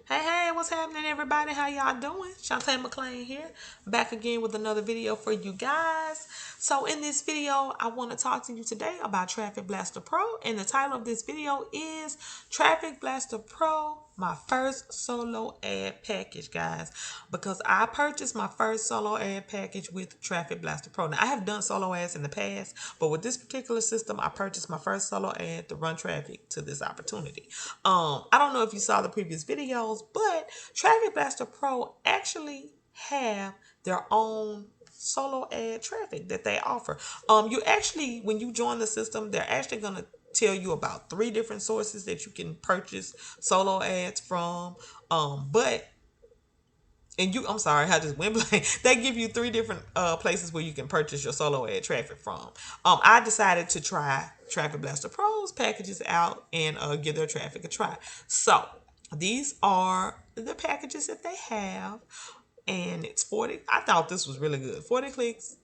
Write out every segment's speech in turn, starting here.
Hey, what's happening, everybody? How y'all doing? Shantae McClain here, back again with another video for you guys. So in this video, I want to talk to you today about Traffic Blaster Pro, and the title of this video is Traffic Blaster Pro, my first solo ad package, guys, because I purchased my first solo ad package with Traffic Blaster Pro. Now, I have done solo ads in the past, but with this particular system, I purchased my first solo ad to run traffic to this opportunity. I don't know if you saw the previous videos, but Traffic Blaster Pro actually have their own solo ad traffic that they offer. You actually, when you join the system, they're actually going to tell you about 3 different sources that you can purchase solo ads from. But I'm sorry, I just went blank. They give you 3 different places where you can purchase your solo ad traffic from. I decided to try Traffic Blaster Pro's packages out and give their traffic a try. So these are the packages that they have, and it's 40. I thought this was really good. 40 clicks,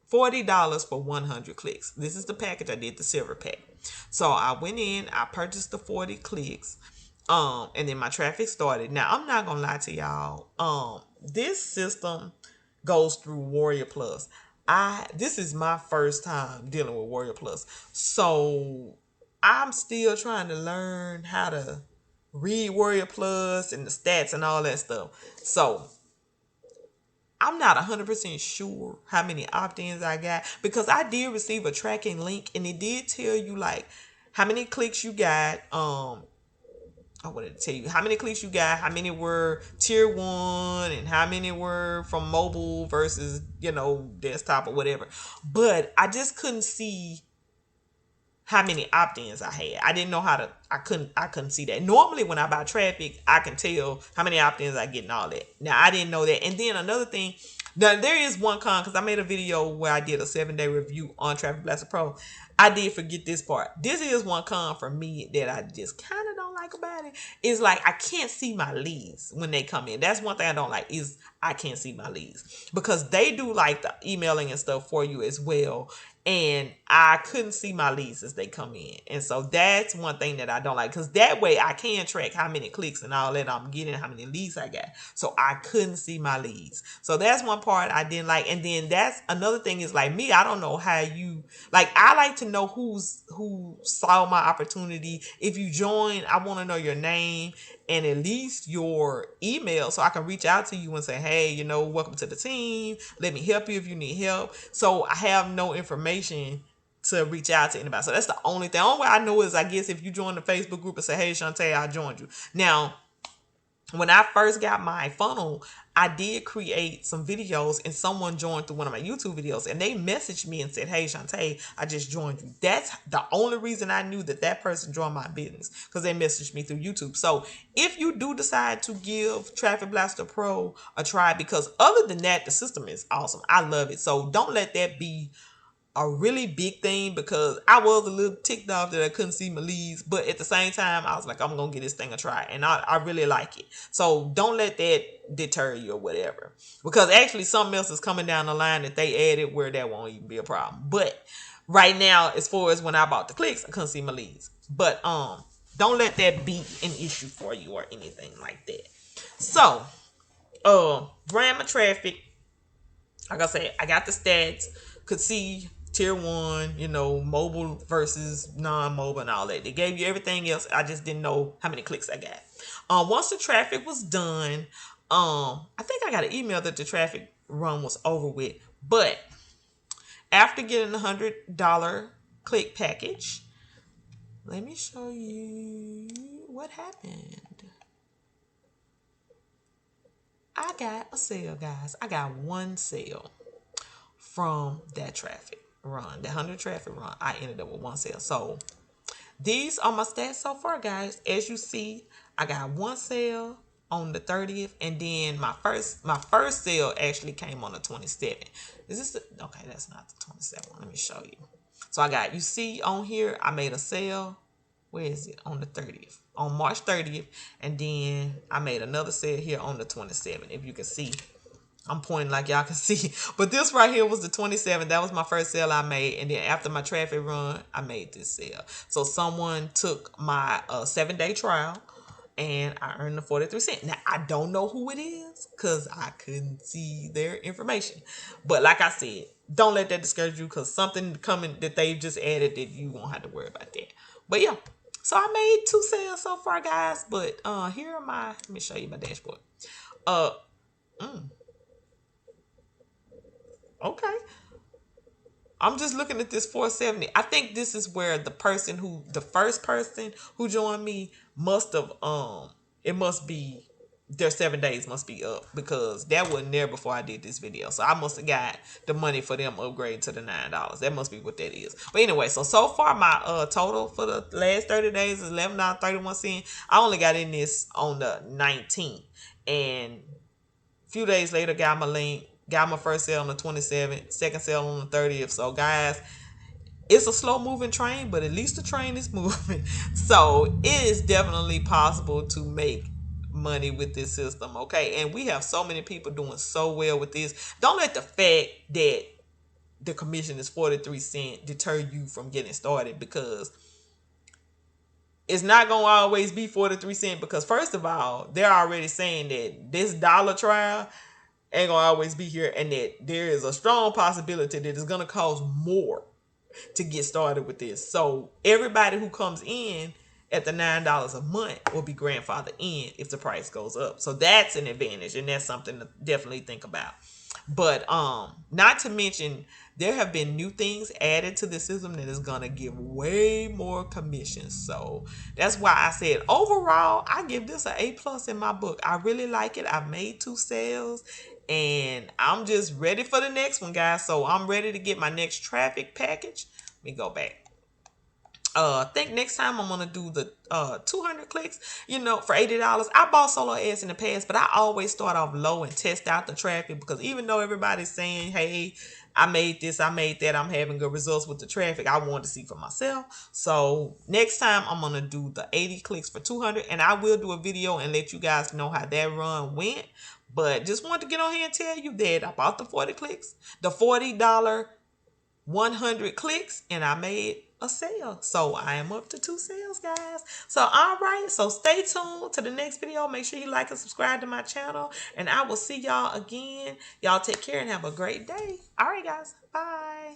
$40 for 100 clicks. This is the package. I did the silver pack. So I went in, I purchased the 40 clicks. And then my traffic started. Now, I'm not gonna lie to y'all. This system goes through Warrior Plus. This is my first time dealing with Warrior Plus. So I'm still trying to learn how to read Warrior Plus and the stats and all that stuff. So I'm not 100% sure how many opt-ins I got, because I did receive a tracking link and it did tell you like how many clicks you got. I wanted to tell you how many clicks you got, how many were tier 1, and how many were from mobile versus, desktop or whatever. But I just couldn't see how many opt-ins I had. I didn't know how to, I couldn't see that. Normally when I buy traffic, I can tell how many opt-ins I get and all that. Now, I didn't know that. And then another thing, now there is one con, because I made a video where I did a 7-day review on Traffic Blaster Pro. I did forget this part. This is one con for me that I just kind of don't like about it. Is like I can't see my leads when they come in. That's one thing I don't like, is I can't see my leads, because they do like the emailing and stuff for you as well. And I couldn't see my leads as they come in. And so that's one thing that I don't like, because that way I can track how many clicks and all that I'm getting, how many leads I got. So I couldn't see my leads. So that's one part I didn't like. And then that's another thing is like me, I don't know how you, like, I like to know who saw my opportunity. If you join, I want to know your name and at least your email, so I can reach out to you and say, hey, welcome to the team. Let me help you if you need help. So I have no information to reach out to anybody. So that's the only thing. The only way I know is, I guess, if you join the Facebook group and say, hey, Shantae, I joined you. Now, when I first got my funnel, I did create some videos, and someone joined through one of my YouTube videos, and they messaged me and said, hey, Shantae, I just joined you. That's the only reason I knew that person joined my business, because they messaged me through YouTube. So if you do decide to give Traffic Blaster Pro a try, because other than that, the system is awesome. I love it. So don't let that be a really big thing, because I was a little ticked off that I couldn't see my leads, but at the same time I was like, I'm gonna give this thing a try, and I really like it. So don't let that deter you or whatever, because actually something else is coming down the line that they added where that won't even be a problem. But right now, as far as when I bought the clicks, I couldn't see my leads. But don't let that be an issue for you or anything like that. So ran my traffic. Like I said, I got the stats, could see tier 1, mobile versus non-mobile and all that. They gave you everything else. I just didn't know how many clicks I got. Once the traffic was done, I think I got an email that the traffic run was over with. But after getting the $100 click package, let me show you what happened. I got a sale, guys. I got one sale from that traffic run, that 100 traffic run. I ended up with one sale. So these are my stats so far, guys. As you see, I got one sale on the 30th, and then my first sale actually came on the 27th. Is this okay? That's not the 27th. Let me show you. So you see on here, I made a sale. Where is it? On the 30th, on March 30th, and then I made another sale here on the 27th. If you can see, I'm pointing like y'all can see. But this right here was the 27th. That was my first sale I made. And then after my traffic run, I made this sale. So someone took my 7-day trial and I earned the 43 cents. Now, I don't know who it is because I couldn't see their information. But like I said, don't let that discourage you because something coming that they've just added that you won't have to worry about that. But yeah, so I made 2 sales so far, guys. But here are my, let me show you my dashboard. Okay. I'm just looking at this 470. I think this is where the first person who joined me must have, it must be, their 7 days must be up because that wasn't there before I did this video. So I must have got the money for them upgrade to the $9. That must be what that is. But anyway, so far my total for the last 30 days is $11.31. I only got in this on the 19th. And a few days later, got my link. Got my first sale on the 27th, second sale on the 30th. So, guys, it's a slow moving train, but at least the train is moving. So, it is definitely possible to make money with this system, okay? And we have so many people doing so well with this. Don't let the fact that the commission is 43 cents deter you from getting started because it's not going to always be 43 cents because, first of all, they're already saying that this dollar trial ain't gonna always be here and that there is a strong possibility that it's gonna cost more to get started with this. So everybody who comes in at the $9 a month will be grandfathered in if the price goes up. So that's an advantage, and that's something to definitely think about. But not to mention, there have been new things added to the system that is gonna give way more commissions. So that's why I said overall, I give this an A+ in my book. I really like it. I've made 2 sales, and I'm just ready for the next one, guys. So I'm ready to get my next traffic package. Let me go back. I think next time I'm gonna do the 200 clicks, for $80. I bought solo ads in the past, but I always start off low and test out the traffic because even though everybody's saying, hey, I made this, I made that, I'm having good results with the traffic, I wanted to see for myself. So next time I'm gonna do the 80 clicks for 200, and I will do a video and let you guys know how that run went. But just wanted to get on here and tell you that I bought the 40 clicks, the $40 100 clicks, and I made a sale. So I am up to 2 sales, guys. So all right, so stay tuned to the next video. Make sure you like and subscribe to my channel, and I will see y'all again. Y'all take care and have a great day. All right, guys. Bye.